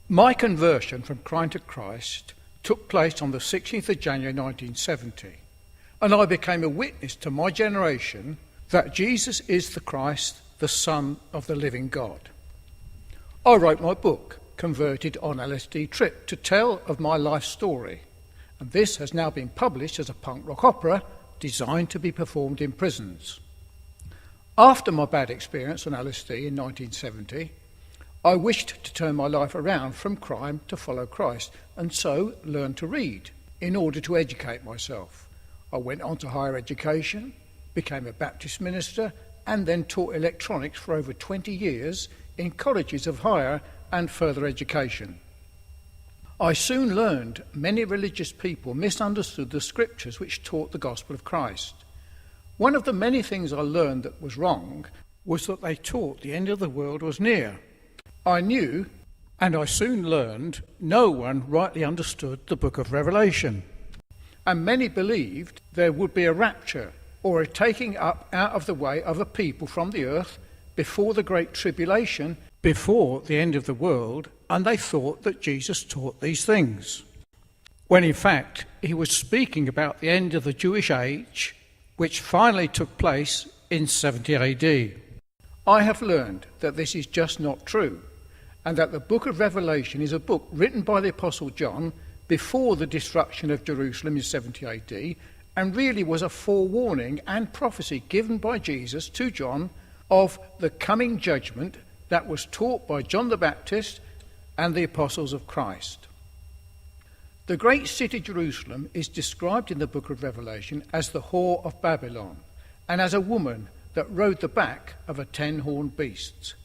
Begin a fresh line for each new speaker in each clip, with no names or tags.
My conversion from crime to Christ took place on the 16th of January 1970, and I became a witness to my generation that Jesus is the Christ, the Son of the living God. I wrote my book, Converted on LSD Trip, to tell of my life story, and this has now been published as a punk rock opera designed to be performed in prisons. After my bad experience on LSD in 1970, I wished to turn my life around from crime to follow Christ, and so learned to read in order to educate myself. I went on to higher education, became a Baptist minister, and then taught electronics for over 20 years in colleges of higher and further education. I soon learned many religious people misunderstood the scriptures which taught the gospel of Christ. One of the many things I learned that was wrong was that they taught the end of the world was near. I knew, and I soon learned, no one rightly understood the book of Revelation. And many believed there would be a rapture, or a taking up out of the way of a people from the earth before the great tribulation, before the end of the world, and they thought that Jesus taught these things, when in fact he was speaking about the end of the Jewish age, which finally took place in 70 AD. I have learned that this is just not true, and that the book of Revelation is a book written by the Apostle John before the destruction of Jerusalem in 70 AD, and really was a forewarning and prophecy given by Jesus to John of the coming judgment that was taught by John the Baptist and the apostles of Christ. The great city Jerusalem is described in the book of Revelation as the whore of Babylon, and as a woman that rode the back of a 10-horned beast.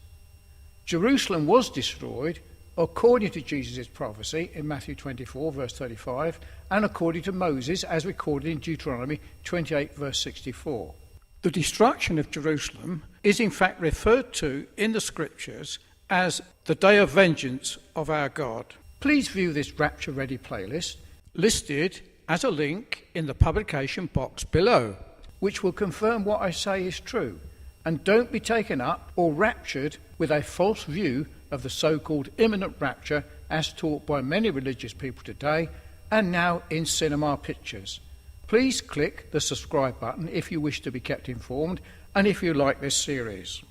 Jerusalem was destroyed according to Jesus' prophecy in Matthew 24, verse 35, and according to Moses, as recorded in Deuteronomy 28, verse 64. The destruction of Jerusalem is in fact referred to in the scriptures as the day of vengeance of our God. Please view this Rapture Ready playlist, listed as a link in the publication box below, which will confirm what I say is true. And don't be taken up or raptured with a false view of the so-called imminent rapture as taught by many religious people today and now in cinema pictures. Please click the subscribe button if you wish to be kept informed and if you like this series.